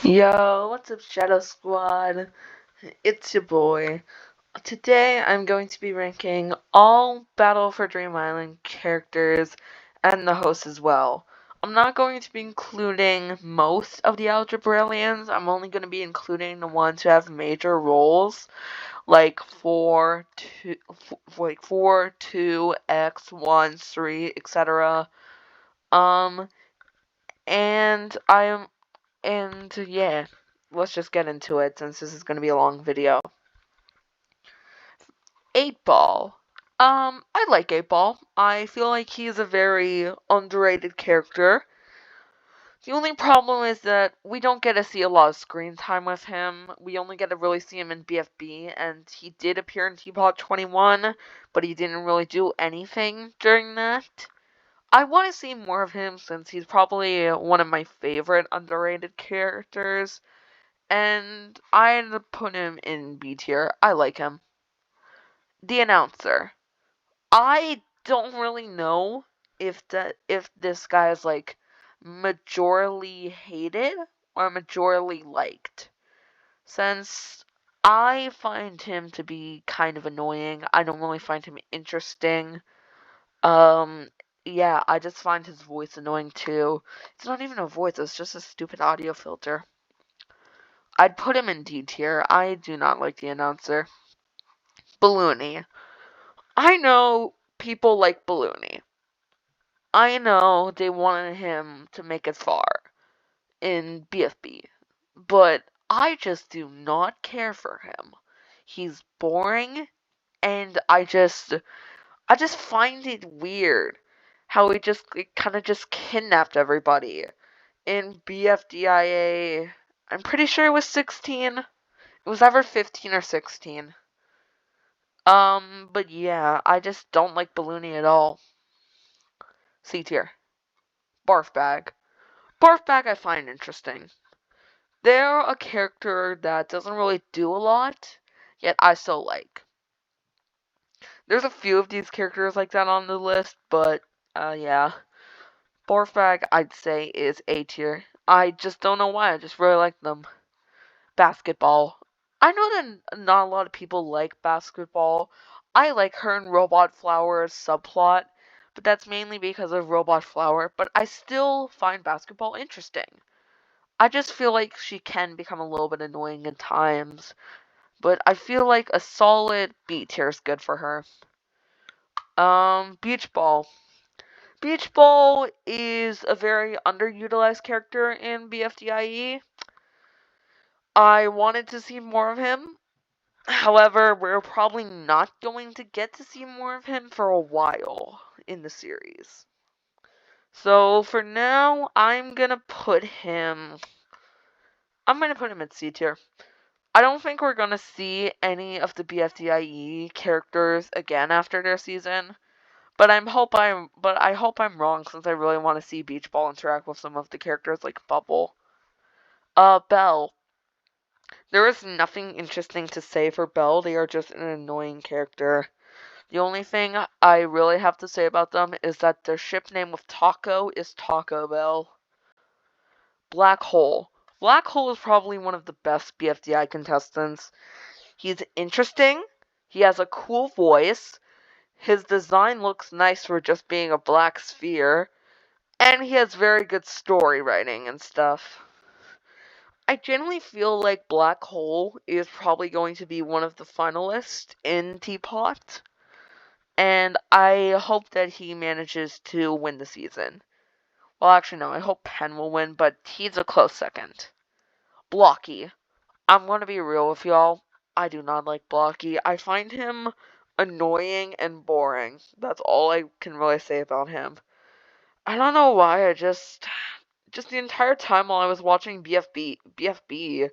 Yo, what's up, Shadow Squad? It's your boy. Today I'm going to be ranking all Battle for Dream Island characters and the host as well. I'm not going to be including most of the Algebraians. I'm only going to be including the ones who have major roles, like 4, 2, like 4, 2, X, 1, 3, etc. Um, and I'm And yeah, let's just get into it since this is going to be a long video. 8 Ball. I like 8 Ball. I feel like he's a very underrated character. The only problem is that we don't get to see a lot of screen time with him. We only get to really see him in BFB, and he did appear in Teapot 21, but he didn't really do anything during that. I want to see more of him since he's probably one of my favorite underrated characters. And I ended up putting him in B tier. I like him. The announcer. I don't really know if this guy is like majorly hated or majorly liked. Since I find him to be kind of annoying. I don't really find him interesting. Um yeah, I just find his voice annoying too. It's not even a voice, it's just a stupid audio filter. I'd put him in D tier. I do not like the announcer. Balloony. I know people like Balloony. I know they wanted him to make it far in BFB, but I just do not care for him. He's boring, and I just find it weird how he just kind of just kidnapped everybody in BFDIA. I'm pretty sure it was 16. It was ever 15 or 16. But yeah, I just don't like Balloony at all. C tier. Barf Bag. Barf Bag I find interesting. They're a character that doesn't really do a lot, yet I still like. There's a few of these characters like that on the list, but, yeah. Barf Bag, I'd say, is A tier. I just don't know why, I just really like them. Basketball. I know that not a lot of people like basketball. I like her and Robot Flower's subplot, but that's mainly because of Robot Flower, but I still find basketball interesting. I just feel like she can become a little bit annoying at times, but I feel like a solid B tier is good for her. Beach Ball. Beach Ball is a very underutilized character in BFDIE. I wanted to see more of him. However, we're probably not going to get to see more of him for a while in the series. So for now, I'm gonna put him at C tier. I don't think we're gonna see any of the BFDIE characters again after their season, but I hope I'm wrong since I really want to see Beach Ball interact with some of the characters like Bubble. Belle. There is nothing interesting to say for Belle. They are just an annoying character. The only thing I really have to say about them is that their ship name with Taco is Taco Bell. Black Hole. Black Hole is probably one of the best BFDI contestants. He's interesting. He has a cool voice. His design looks nice for just being a black sphere. And he has very good story writing and stuff. I generally feel like Black Hole is probably going to be one of the finalists in Teapot. And I hope that he manages to win the season. Well, actually, no, I hope Penn will win, but he's a close second. Blocky. I'm gonna be real with y'all. I do not like Blocky. I find him annoying and boring. That's all I can really say about him. I don't know why, just the entire time while I was watching BFB,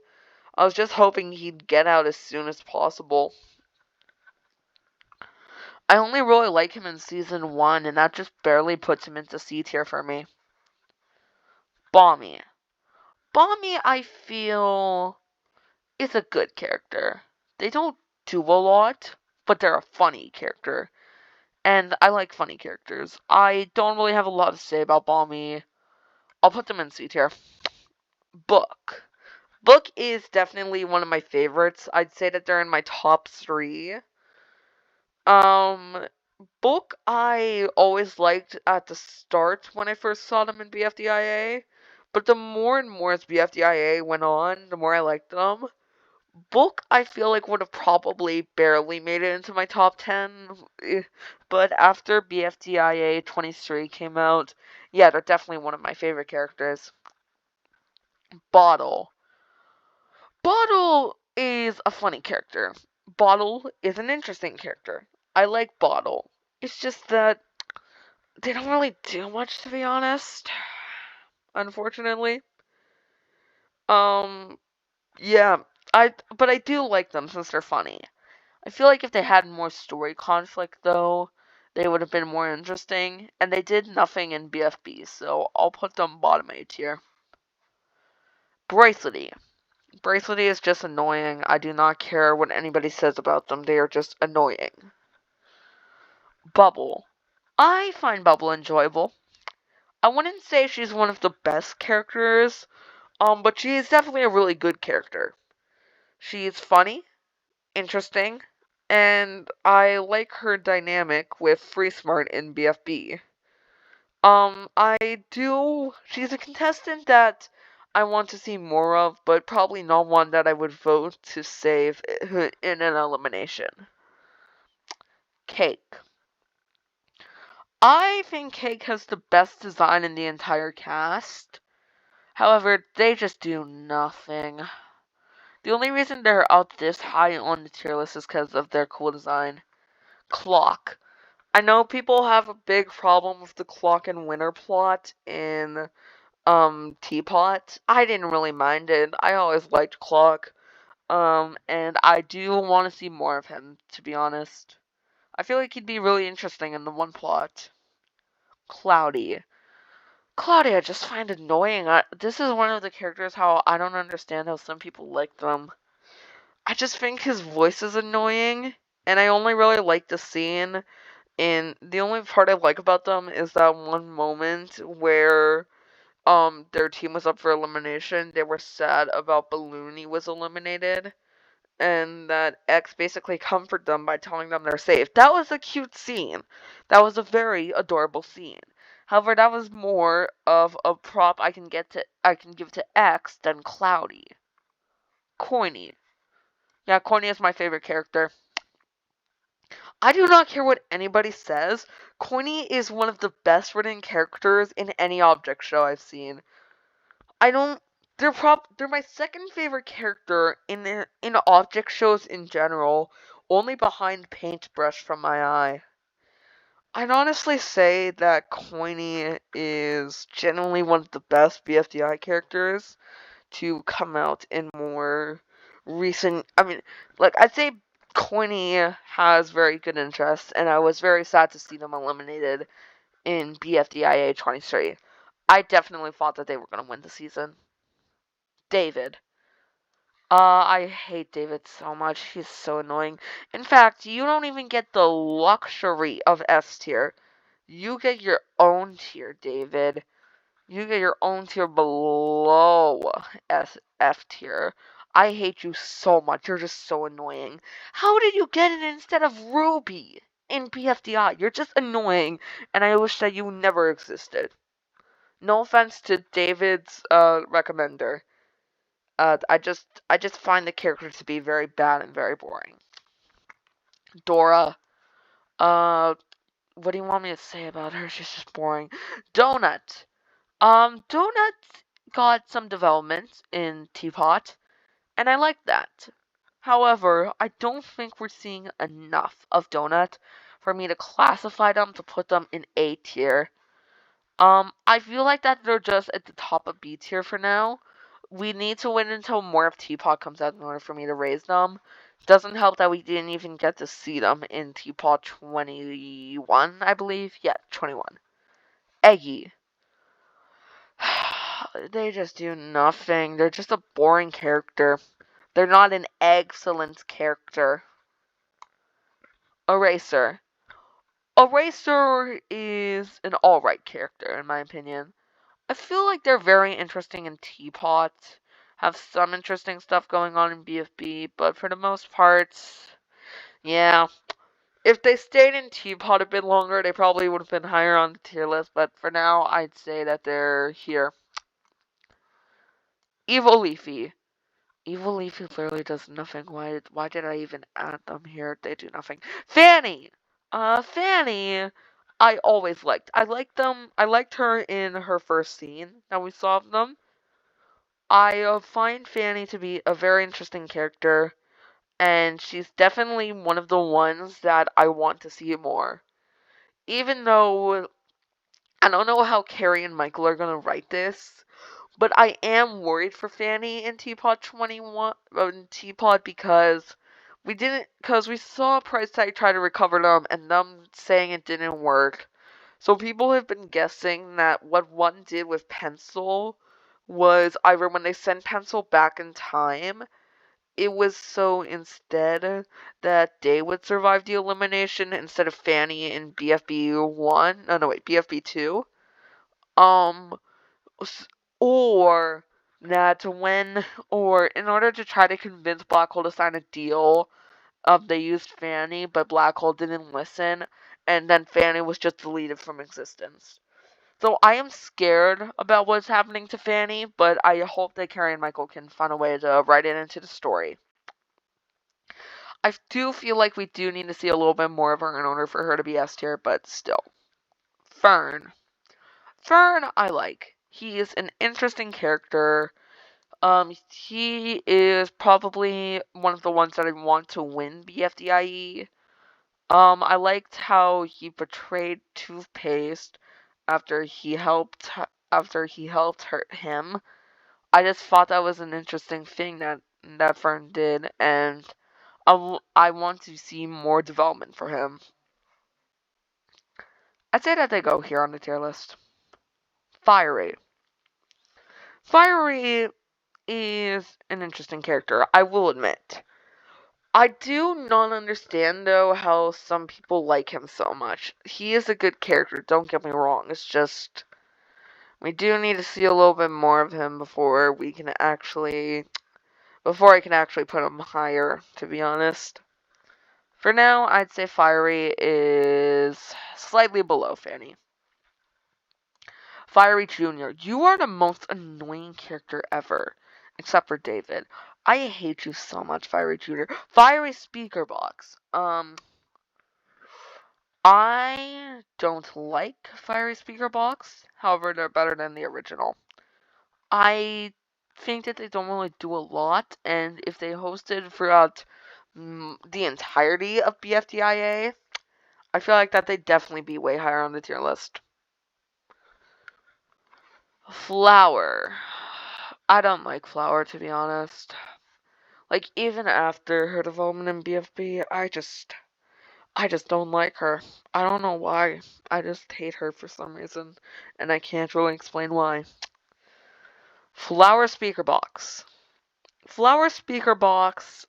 I was just hoping he'd get out as soon as possible. I only really like him in season 1, and that just barely puts him into C tier for me. Bommy. Bommy, I feel, is a good character. They don't do a lot, but they're a funny character. And I like funny characters. I don't really have a lot to say about Balmy. I'll put them in C tier. Book. Book is definitely one of my favorites. I'd say that they're in my top 3. Um, Book I always liked at the start when I first saw them in BFDIA, but the more and more as BFDIA went on, the more I liked them. Book I feel like would have probably barely made it into my top 10, but after BFDIA 23 came out, yeah, they're definitely one of my favorite characters. Bottle. Bottle is a funny character. Bottle is an interesting character. I like Bottle. It's just that they don't really do much, to be honest. Unfortunately. Um, yeah, but I do like them since they're funny. I feel like if they had more story conflict, though, they would have been more interesting, and they did nothing in BFB, so I'll put them bottom A tier. Bracelety. Bracelety is just annoying. I do not care what anybody says about them. They are just annoying. Bubble. I find Bubble enjoyable. I wouldn't say she's one of the best characters, but she is definitely a really good character. She's funny, interesting, and I like her dynamic with Free Smart in BFB. She's a contestant that I want to see more of, but probably not one that I would vote to save in an elimination. Cake. I think Cake has the best design in the entire cast. However, they just do nothing. The only reason they're out this high on the tier list is because of their cool design. Clock. I know people have a big problem with the Clock and Winter plot in Teapot. I didn't really mind it. I always liked Clock. And I do want to see more of him, to be honest. I feel like he'd be really interesting in the one plot. Cloudy. Cloudy, I just find annoying. This is one of the characters how I don't understand how some people like them. I just think his voice is annoying, and I only really like the scene. And the only part I like about them is that one moment where their team was up for elimination. They were sad about Balloony was eliminated, and that X basically comforted them by telling them they're safe. That was a cute scene. That was a very adorable scene. However, that was more of a prop I can give to X than Cloudy. Coiny. Yeah, Coiny is my favorite character. I do not care what anybody says. Coiny is one of the best written characters in any object show I've seen. I don't. They're my second favorite character in object shows in general, only behind Paintbrush from my eye. I'd honestly say that Coiny is genuinely one of the best BFDI characters to come out in more recent. I mean, like I'd say Coiny has very good interest, and I was very sad to see them eliminated in BFDIA 23. I definitely thought that they were going to win the season. David. I hate David so much. He's so annoying. In fact, you don't even get the luxury of S tier. You get your own tier, David. You get your own tier below F tier. I hate you so much. You're just so annoying. How did you get it instead of Ruby in BFDI? You're just annoying, and I wish that you never existed. No offense to David's recommender. I just find the character to be very bad and very boring. Dora. Uh, what do you want me to say about her? She's just boring. Donut. Donut got some development in Teapot, and I like that. However, I don't think we're seeing enough of Donut for me to classify them to put them in A tier. I feel like that they're just at the top of B tier for now. We need to wait until more of Teapot comes out in order for me to raise them. Doesn't help that we didn't even get to see them in Teapot 21, I believe. Yeah, 21. Eggy. They just do nothing. They're just a boring character. They're not an excellent character. Eraser. Eraser is an alright character, in my opinion. I feel like they're very interesting in Teapot. have some interesting stuff going on in BFB, but for the most part, yeah. If they stayed in Teapot a bit longer, they probably would have been higher on the tier list, but for now, I'd say that they're here. Evil Leafy. Evil Leafy literally does nothing. Why did I even add them here? They do nothing. Fanny! Fanny, I always liked. I liked them. I liked her in her first scene that we saw of them. I find Fanny to be a very interesting character, and she's definitely one of the ones that I want to see more. Even though I don't know how Carrie and Michael are gonna write this, but I am worried for Fanny in Teapot 21, in Teapot because we saw Price Tag try to recover them and them saying it didn't work. So people have been guessing that what one did with Pencil was either when they sent Pencil back in time, it was so instead that they would survive the elimination instead of Fanny in BFB 1. Oh, no, wait, BFB 2. Um, or that or in order to try to convince Black Hole to sign a deal, they used Fanny, but Black Hole didn't listen, and then Fanny was just deleted from existence. So I am scared about what's happening to Fanny, but I hope that Carrie and Michael can find a way to write it into the story. I do feel like we do need to see a little bit more of her in order for her to be S tier, but still. Fern. Fern, I like. He is an interesting character. He is probably one of the ones that I want to win BFDIE. I liked how he portrayed Toothpaste after he helped hurt him. I just thought that was an interesting thing that Fern did, and I want to see more development for him. I'd say that they go here on the tier list. Fiery. Fiery is an interesting character, I will admit. I do not understand, though, how some people like him so much. He is a good character, don't get me wrong. It's just, we do need to see a little bit more of him before I can actually put him higher, to be honest. For now, I'd say Fiery is slightly below Fanny. Fiery Jr., you are the most annoying character ever, except for David. I hate you so much, Fiery Jr. Fiery Speaker Box. I don't like Fiery Speaker Box, however, they're better than the original. I think that they don't really do a lot, and if they hosted throughout the entirety of BFDIA, I feel like that they'd definitely be way higher on the tier list. Flower. I don't like Flower, to be honest. Like, even after her development in BFB, I just don't like her. I don't know why. I just hate her for some reason, and I can't really explain why. Flower Speaker Box. Flower Speaker Box,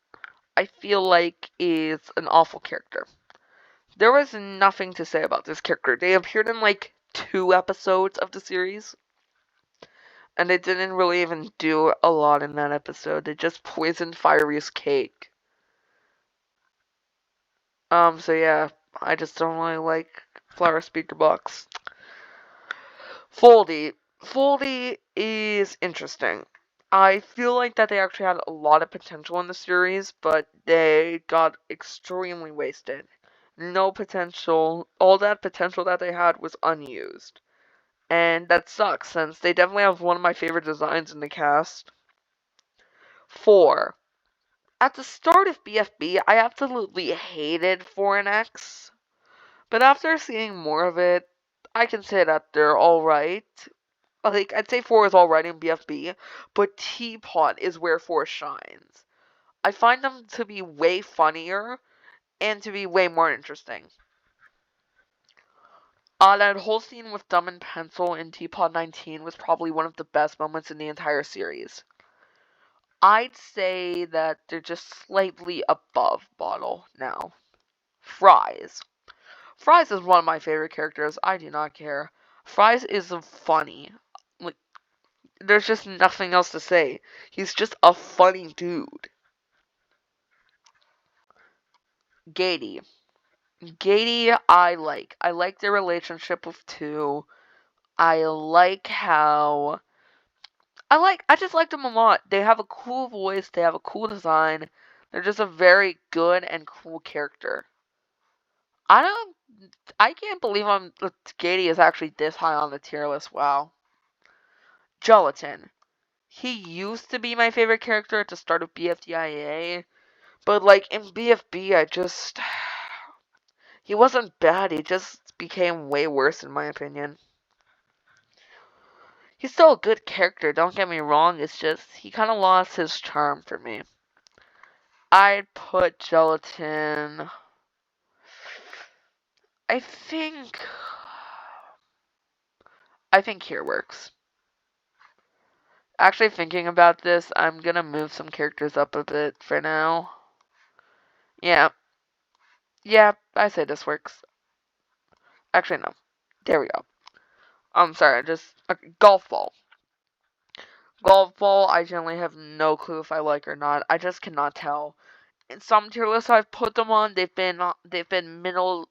I feel like, is an awful character. There was nothing to say about this character. They appeared in like 2 episodes of the series, and they didn't really even do a lot in that episode. They just poisoned Fiery's cake. So yeah, I just don't really like Flower Speaker Box. Foldy. Foldy is interesting. I feel like that they actually had a lot of potential in the series, but they got extremely wasted. No potential. All that potential that they had was unused. And that sucks, since they definitely have one of my favorite designs in the cast. 4. At the start of BFB, I absolutely hated 4 and X. But after seeing more of it, I can say that they're alright. Like, I'd say 4 is alright in BFB, but Teapot is where 4 shines. I find them to be way funnier and to be way more interesting. That whole scene with Dumb and Pencil in Teapot 19 was probably one of the best moments in the entire series. I'd say that they're just slightly above Bottle now. Fries. Fries is one of my favorite characters. I do not care. Fries is funny. Like, there's just nothing else to say. He's just a funny dude. Gady. Gady, I like. I like their relationship with two. I like how I just like them a lot. They have a cool voice, they have a cool design. They're just a very good and cool character. I can't believe Gady is actually this high on the tier list. Wow. Gelatin. He used to be my favorite character at the start of BFDIA, but like in BFB, he wasn't bad. He just became way worse in my opinion. He's still a good character, don't get me wrong, it's just he kind of lost his charm for me. I'd put Gelatin. I think. I think here works. Actually, thinking about this, I'm gonna move some characters up a bit for now. Yeah. Yeah, I say this works. Actually, no. There we go. I'm sorry, Golf Ball. Golf Ball, I generally have no clue if I like or not. I just cannot tell. In some tier lists I've put them on, they've been middle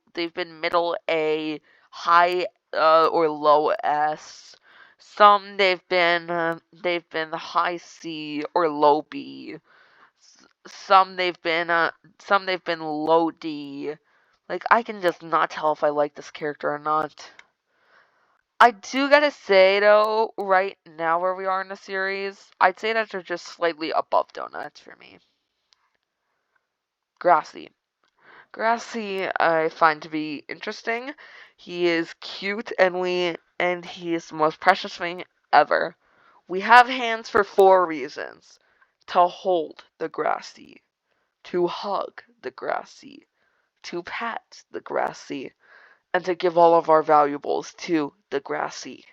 A, high or low S. Some they've been high C or low B. Some they've been low D. Like I can just not tell if I like this character or not. I do gotta say though, right now where we are in the series, I'd say that they're just slightly above donuts for me. Grassy. Grassy I find to be interesting. He is cute and he is the most precious thing ever. We have hands for 4 reasons. To hold the Grassy, to hug the Grassy, to pat the Grassy, and to give all of our valuables to the Grassy.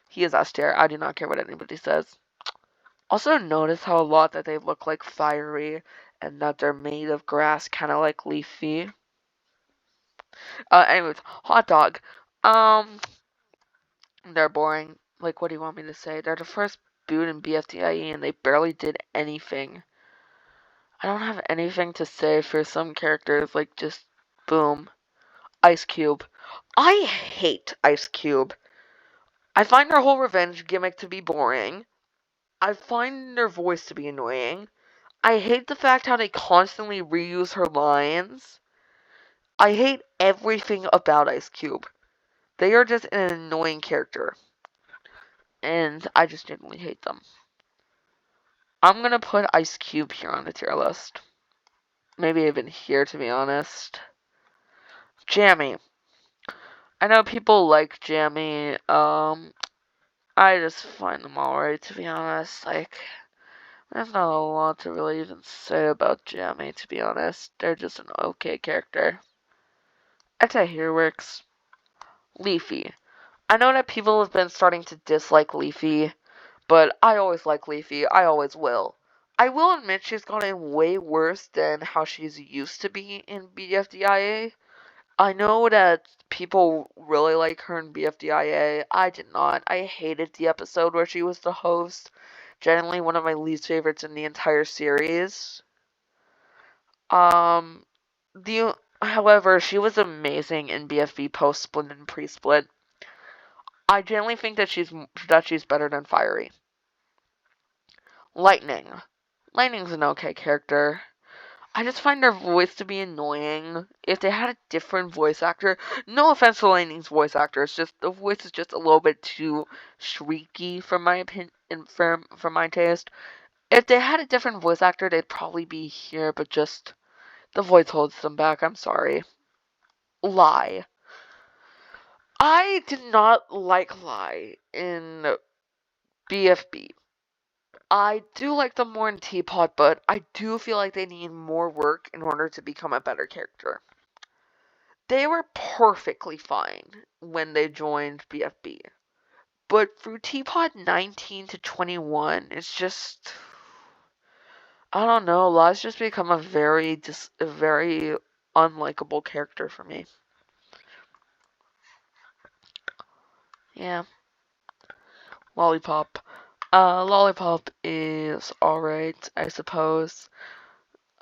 He is S tier. I do not care what anybody says. Also notice how a lot that they look like fiery and that they're made of grass, kind of like Leafy. Anyways, hot dog. They're boring. Like, what do you want me to say? They're the first boot in BFDIE and they barely did anything. I don't have anything to say for some characters, like, just boom. Ice Cube. I hate Ice Cube. I find their whole revenge gimmick to be boring. I find their voice to be annoying. I hate the fact how they constantly reuse her lines. I hate everything about Ice Cube. They are just an annoying character. And I just genuinely hate them. I'm gonna put Ice Cube here on the tier list. Maybe even here, to be honest. Jammy. I know people like Jammy. I just find them alright, to be honest. Like, there's not a lot to really even say about Jammy, to be honest. They're just an okay character. I'd say here works. Leafy. I know that people have been starting to dislike Leafy, but I always like Leafy. I always will. I will admit she's gotten way worse than how she's used to be in BFDIA. I know that people really like her in BFDIA. I did not. I hated the episode where she was the host. Generally one of my least favorites in the entire series. Um, however, she was amazing in BFB post-split and pre-split. I generally think that she's better than Fiery. Lightning. Lightning's an okay character. I just find their voice to be annoying. If they had a different voice actor, no offense to Lightning's voice actor, it's just the voice is just a little bit too shrieky for my opinion, for my taste. If they had a different voice actor, they'd probably be here, but just the voice holds them back. I'm sorry. Lie. I did not like Lie in BFB. I do like them more in Teapot, but I do feel like they need more work in order to become a better character. They were perfectly fine when they joined BFB. But through Teapot 19 to 21, it's just, I don't know, Law's just become a very unlikable character for me. Yeah. Lollipop. Lollipop is alright, I suppose.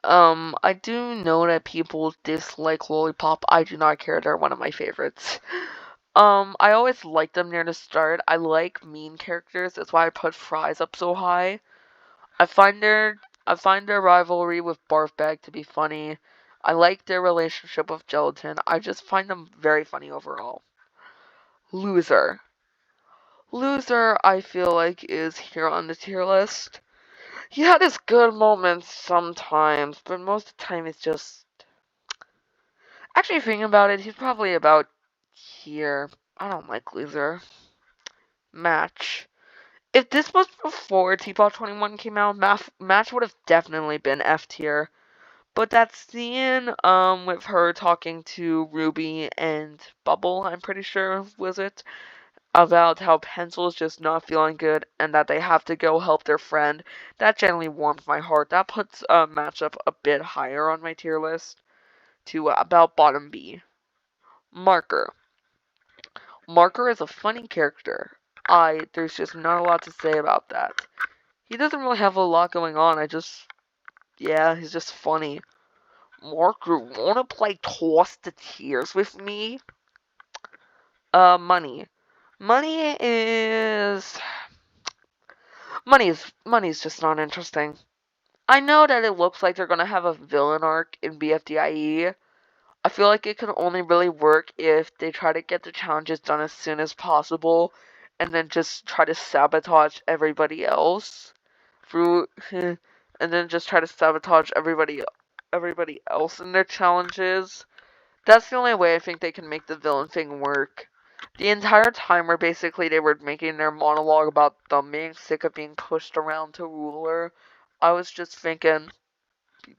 I do know that people dislike Lollipop. I do not care. They're one of my favorites. I always liked them near the start. I like mean characters. That's why I put Fries up so high. I find their I find their rivalry with Barfbag to be funny. I like their relationship with Gelatin. I just find them very funny overall. Loser. Loser, I feel like, is here on the tier list. He had his good moments sometimes, but most of the time it's just... Actually, thinking about it, he's probably about here. I don't like Loser. Match. If this was before Teapot 21 came out, Match would have definitely been F tier. But that scene with her talking to Ruby and Bubble, I'm pretty sure was it, about how Pencil's just not feeling good and that they have to go help their friend, that genuinely warmed my heart. That puts Match up a bit higher on my tier list to about bottom B. Marker. Marker is a funny character. There's just not a lot to say about that. He doesn't really have a lot going on. Yeah, he's just funny. Marker, wanna play Toss the Tears with me? Money. Money is... Money's just not interesting. I know that it looks like they're gonna have a villain arc in BFDIE. I feel like it can only really work if they try to get the challenges done as soon as possible and then just try to sabotage everybody else through and then just try to sabotage everybody else in their challenges. That's the only way I think they can make the villain thing work. The entire time where basically they were making their monologue about them being sick of being pushed around to ruler, I was just thinking,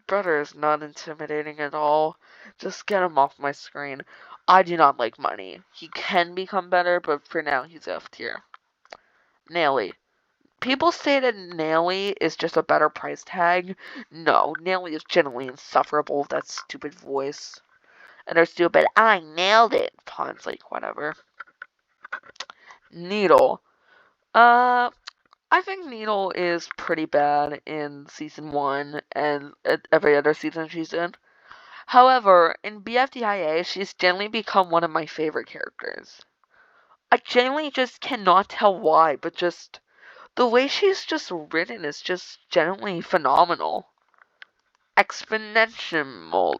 brother is not intimidating at all. Just get him off my screen. I do not like Money. He can become better, but for now he's F tier. Nelly. People say that Nelly is just a better price tag. No, Nelly is genuinely insufferable with that stupid voice. And her stupid, I nailed it puns, like, whatever. Needle. I think Needle is pretty bad in season 1 and every other season she's in. However, in BFDIA, she's generally become one of my favorite characters. I genuinely just cannot tell why, but just the way she's just written is just genuinely phenomenal. Exponential.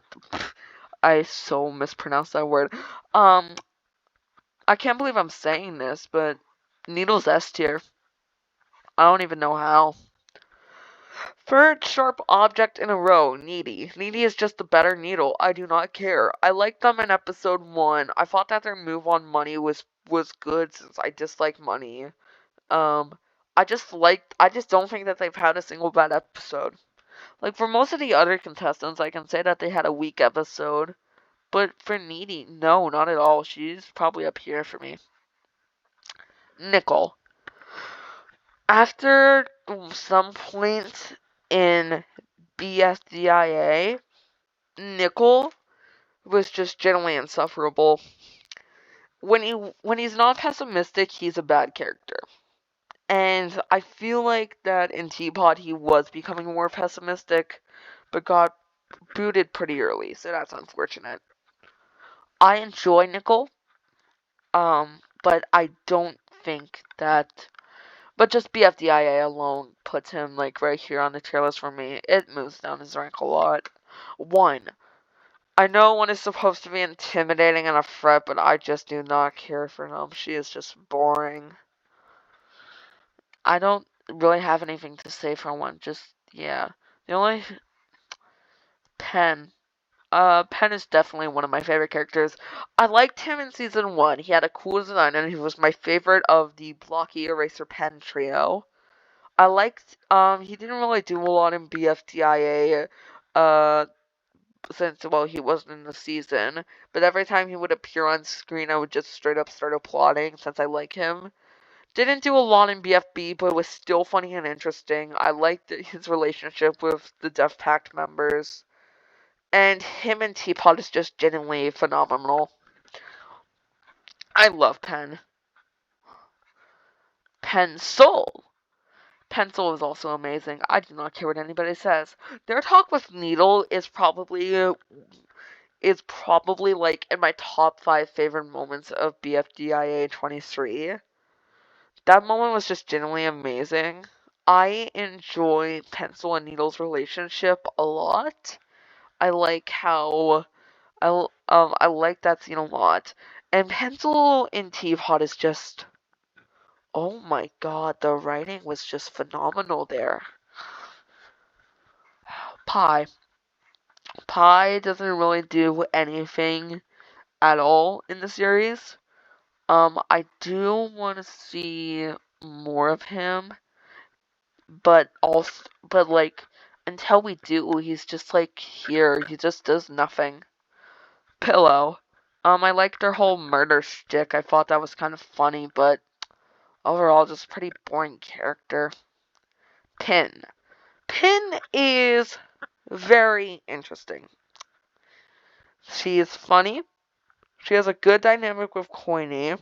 I so mispronounced that word. I can't believe I'm saying this, but Needle's S tier. I don't even know how. Third sharp object in a row, Needy. Needy is just a better Needle. I do not care. I liked them in episode 1. I thought that their move on Money was good since I dislike Money. I just don't think that they've had a single bad episode. Like, for most of the other contestants, I can say that they had a weak episode. But for Needy, no, not at all. She's probably up here for me. Nickel. After some point in BFDIA, Nickel was just generally insufferable. When he's not pessimistic, he's a bad character. And I feel like that in Teapot he was becoming more pessimistic, but got booted pretty early, so that's unfortunate. I enjoy Nickel, but I don't think that... But just BFDIA alone puts him, like, right here on the tier list for me. It moves down his rank a lot. 1. I know 1 is supposed to be intimidating and a threat, but I just do not care for him. She is just boring. I don't really have anything to say for 1. Just, yeah. The only... Pen. Pen is definitely one of my favorite characters. I liked him in season 1. He had a cool design, and he was my favorite of the Blocky Eraser Pen trio. I liked, he didn't really do a lot in BFDIA, since, well, he wasn't in the season, but every time he would appear on screen, I would just straight up start applauding, since I like him. Didn't do a lot in BFB, but it was still funny and interesting. I liked his relationship with the Death Pact members, and him and Teapot is just genuinely phenomenal. I love Pen. Pencil. Pencil is also amazing. I do not care what anybody says. Their talk with Needle is probably like in my top 5 favorite moments of BFDIA 23. That moment was just genuinely amazing. I enjoy Pencil and Needle's relationship a lot. I like how I like that scene a lot. And Pencil in Teapot is just, oh my god, the writing was just phenomenal there. Pie. Pie doesn't really do anything at all in the series. I do want to see more of him, but like, until we do, he's just like here. He just does nothing. Pillow. I liked their whole murder shtick. I thought that was kind of funny, but overall, just pretty boring character. Pin. Pin is very interesting. She is funny. She has a good dynamic with Coiny.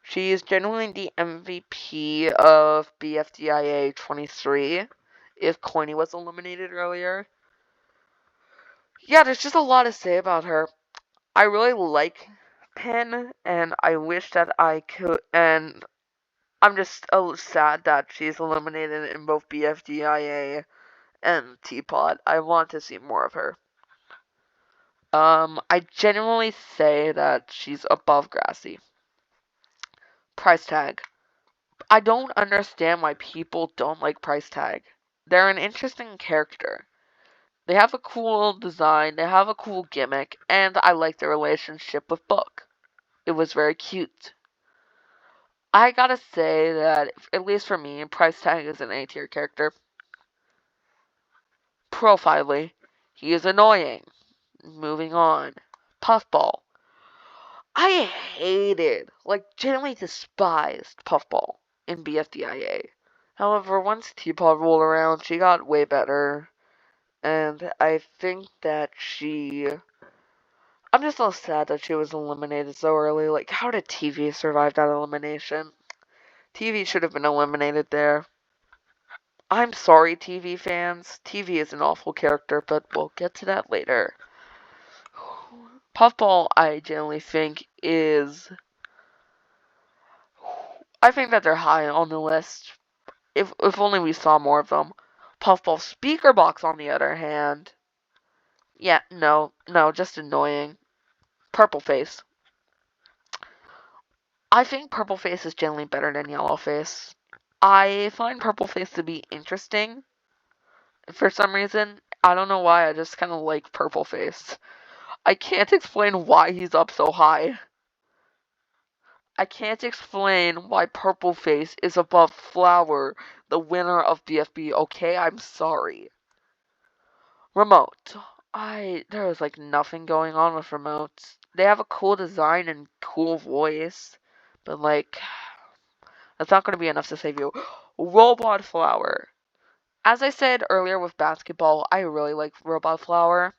She is genuinely the MVP of BFDIA 23, if Coiny was eliminated earlier. Yeah, there's just a lot to say about her. I really like Pin, and I wish that I could, and I'm just sad that she's eliminated in both BFDIA and Teapot. I want to see more of her. I genuinely say that she's above Grassy. Price tag. I don't understand why people don't like Price tag. They're an interesting character. They have a cool design, they have a cool gimmick, and I like their relationship with Book. It was very cute. I gotta say that, at least for me, Price Tag is an A tier character. Profilely, he is annoying. Moving on. Puffball. I genuinely despised Puffball in BFDIA. However, once Teapot rolled around, she got way better. And I think that I'm just so sad that she was eliminated so early. Like, how did TV survive that elimination? TV should have been eliminated there. I'm sorry, TV fans. TV is an awful character, but we'll get to that later. Puffball, I generally think is. I think that they're high on the list. If only we saw more of them. Puffball Speaker Box, on the other hand. Yeah, no, just annoying. Purple Face. I think Purple Face is generally better than Yellow Face. I find Purple Face to be interesting. For some reason, I don't know why, I just kind of like Purple Face. I can't explain why he's up so high. I can't explain why Purple Face is above Flower, the winner of BFB. Okay, I'm sorry. Remote. There was like nothing going on with Remote. They have a cool design and cool voice, but like, that's not going to be enough to save you. Robot Flower. As I said earlier with basketball, I really like Robot Flower.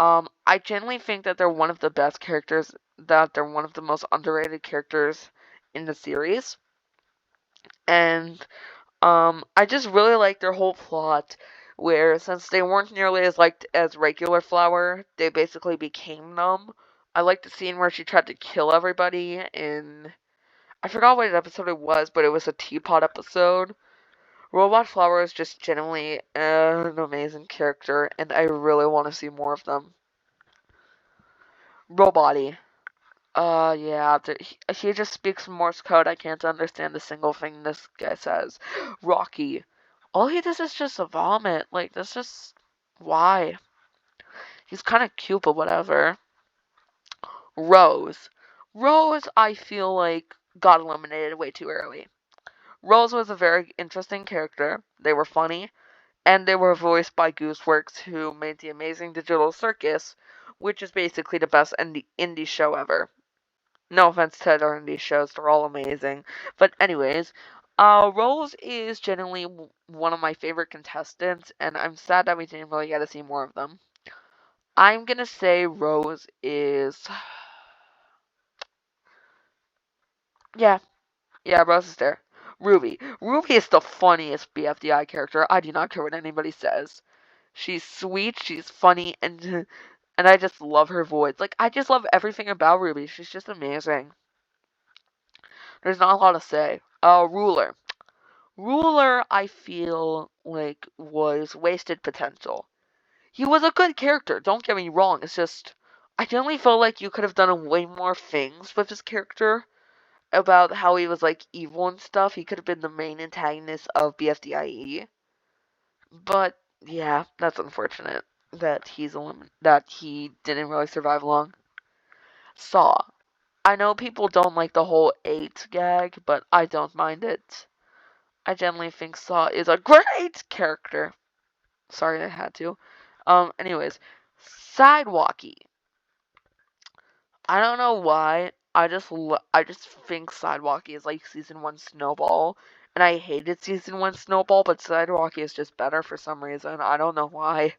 I genuinely think that they're one of the best characters, that they're one of the most underrated characters in the series. And, I just really like their whole plot, where since they weren't nearly as liked as regular Flower, they basically became them. I like the scene where she tried to kill everybody in, I forgot what episode it was, but it was a Teapot episode. Robot Flower is just genuinely an amazing character, and I really want to see more of them. Roboty. Yeah, he just speaks Morse code. I can't understand a single thing this guy says. Rocky. All he does is just vomit. Like, that's just... Why? He's kind of cute, but whatever. Rose. Rose, I feel like, got eliminated way too early. Rose was a very interesting character. They were funny. And they were voiced by Gooseworks, who made the amazing Digital Circus, which is basically the best indie show ever. No offense to other indie shows, they're all amazing. But anyways, Rose is genuinely one of my favorite contestants, and I'm sad that we didn't really get to see more of them. I'm gonna say Rose is... Yeah, Rose is there. Ruby. Ruby is the funniest BFDI character. I do not care what anybody says. She's sweet, she's funny, and I just love her voice. Like, I just love everything about Ruby. She's just amazing. There's not a lot to say. Ruler. Ruler, I feel like, was wasted potential. He was a good character, don't get me wrong. It's just, I generally feel like you could have done way more things with his character about how he was, like, evil and stuff. He could have been the main antagonist of BFDIE. But, yeah, that's unfortunate that that he didn't really survive long. Saw. I know people don't like the whole 8 gag, but I don't mind it. I generally think Saw is a great character. Sorry, I had to. Anyways, Sidewalkie. I don't know why. I just think Sidewalkie is like season 1 Snowball, and I hated season 1 Snowball, but Sidewalkie is just better for some reason. I don't know why.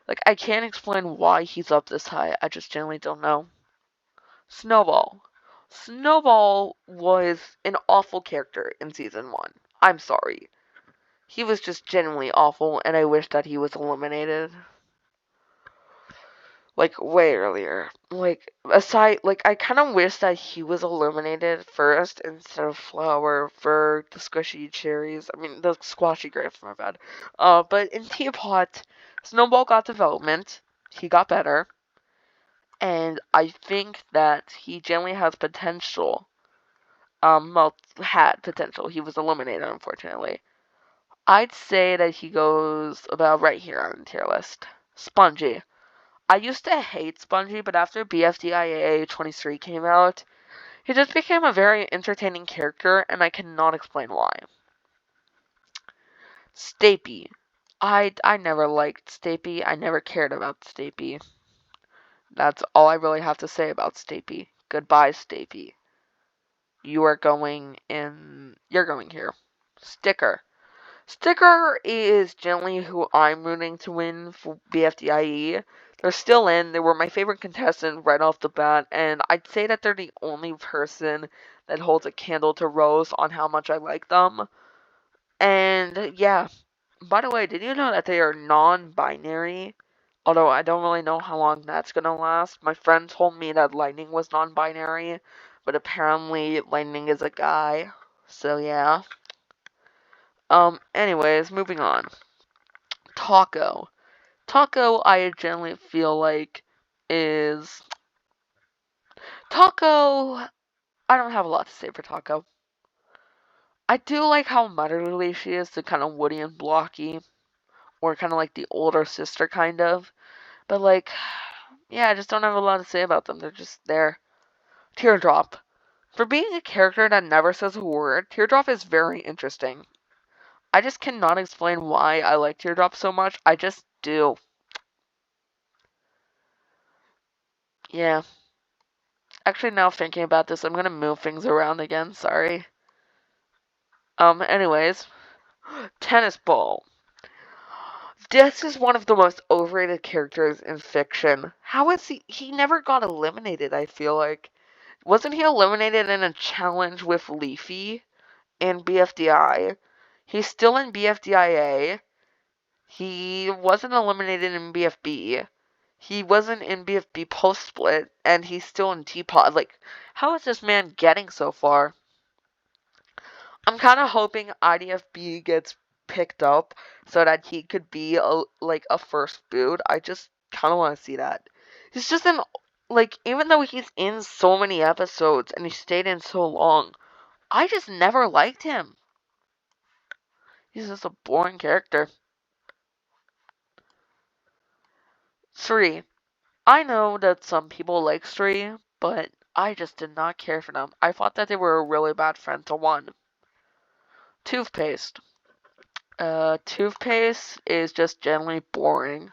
Like, I can't explain why he's up this high. I just generally don't know. Snowball. Snowball was an awful character in season 1. I'm sorry. He was just genuinely awful, and I wish that he was eliminated. Like, way earlier. Like, I kind of wish that he was eliminated first instead of Flower for the squishy cherries. I mean, the squashy grapes, my bad. But in Teapot, Snowball got development. He got better. And I think that he generally has potential. Well, had potential. He was eliminated, unfortunately. I'd say that he goes about right here on the tier list. Spongy. I used to hate Spongy, but after BFDIA 23 came out, he just became a very entertaining character, and I cannot explain why. Stapy. I never liked Stapy. I never cared about Stapy. That's all I really have to say about Stapy. Goodbye, Stapy. You're going here. Sticker. Sticker is generally who I'm rooting to win for BFDIE. They're still in. They were my favorite contestant right off the bat, and I'd say that they're the only person that holds a candle to Rose on how much I like them. And yeah, by the way, did you know that they are non-binary? Although I don't really know how long that's gonna last. My friend told me that Lightning was non-binary, but apparently Lightning is a guy. So yeah. Anyways, moving on. Taco. Taco, I generally feel like is Taco. I don't have a lot to say for Taco. I do like how motherly she is to kind of Woody and Blocky, or kind of like the older sister kind of. But like, yeah, I just don't have a lot to say about them. They're just there. Teardrop. For being a character that never says a word, Teardrop is very interesting. I just cannot explain why I like Teardrop so much. I just do. Yeah. Actually, now thinking about this, I'm gonna move things around again. Sorry. Anyways. Tennis Ball. This is one of the most overrated characters in fiction. How is he? He never got eliminated, I feel like. Wasn't he eliminated in a challenge with Leafy in BFDI? He's still in BFDIA. He wasn't eliminated in BFB. He wasn't in BFB post-split, and he's still in Teapot. Like, how is this man getting so far? I'm kind of hoping IDFB gets picked up so that he could be like a first boot. I just kind of want to see that. He's just even though he's in so many episodes and he stayed in so long, I just never liked him. He's just a boring character. 3. I know that some people like 3, but I just did not care for them. I thought that they were a really bad friend to 1. Toothpaste. Toothpaste is just generally boring.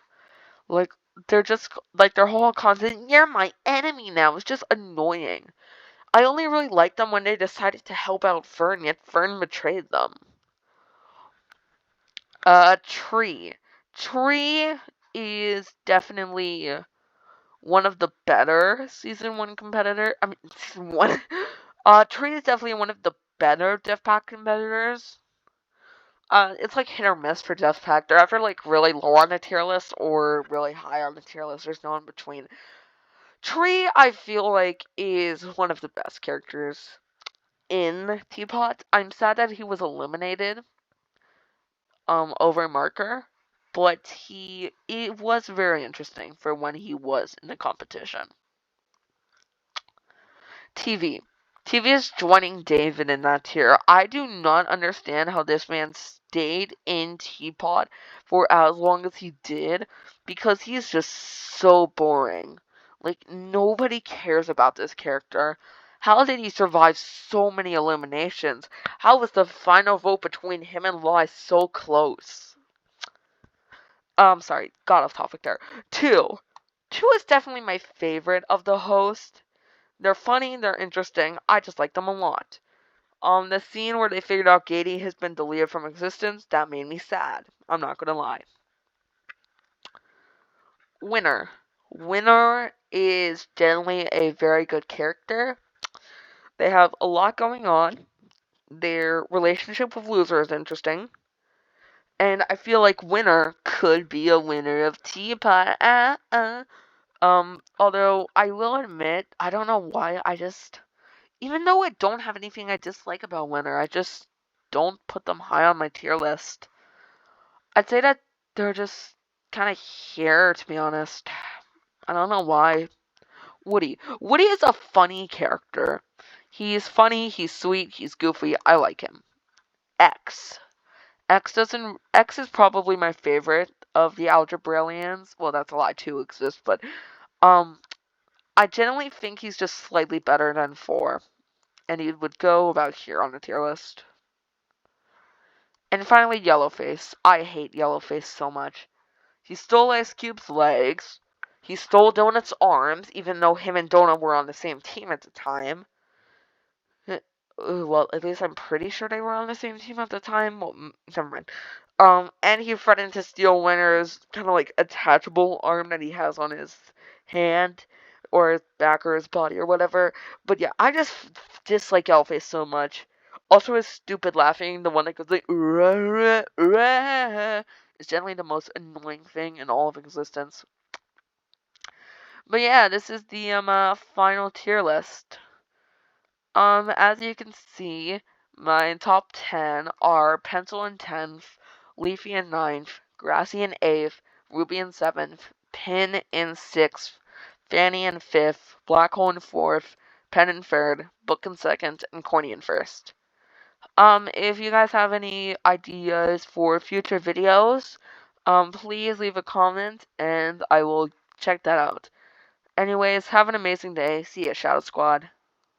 Like, they're just, like, their whole content, you're my enemy now, it's just annoying. I only really liked them when they decided to help out Fern, yet Fern betrayed them. Tree. Tree is definitely one of the better season 1 competitor. I mean, season 1. Tree is definitely one of the better Death Pack competitors. It's like hit or miss for Death Pack. They're either like really low on the tier list or really high on the tier list. There's no in between. Tree, I feel like, is one of the best characters in Teapot. I'm sad that he was eliminated over Marker, but it was very interesting for when he was in the competition. TV. TV is joining David in that tier. I do not understand how this man stayed in Teapot for as long as he did, because he's just so boring. Like, nobody cares about this character. How did he survive so many eliminations? How was the final vote between him and Lai so close? Sorry, got off topic there. Two. Two is definitely my favorite of the host. They're funny, they're interesting, I just like them a lot. The scene where they figured out Gady has been deleted from existence, that made me sad. I'm not gonna lie. Winner. Winner is generally a very good character. They have a lot going on. Their relationship with Loser is interesting. And I feel like Winner could be a winner of Teapot. Although I will admit, I don't know why, even though I don't have anything I dislike about Winner, I just don't put them high on my tier list. I'd say that they're just kind of here, to be honest. I don't know why. Woody. Woody is a funny character. He's funny, he's sweet, he's goofy. I like him. X. X is probably my favorite of the Algebraians. Well, that's a lie, two exist, but I generally think he's just slightly better than 4. And he would go about here on the tier list. And finally, Yellowface. I hate Yellowface so much. He stole Ice Cube's legs. He stole Donut's arms, even though him and Donut were on the same team at the time. Well, at least I'm pretty sure they were on the same team at the time. Well, never mind. And he threatened to steal Winner's kind of like attachable arm that he has on his hand, or his back, or his body, or whatever. But yeah, I just dislike Yellowface so much. Also, his stupid laughing, the one that goes like rah, rah, rah, is generally the most annoying thing in all of existence. But yeah, this is the final tier list. As you can see, my top 10 are Pencil in 10th, Leafy in 9th, Grassy in 8th, Ruby in 7th, Pin in 6th, Fanny in 5th, Black Hole in 4th, Pen in 3rd, Book in 2nd, and Corny in 1st. If you guys have any ideas for future videos, please leave a comment and I will check that out. Anyways, have an amazing day. See ya, Shadow Squad.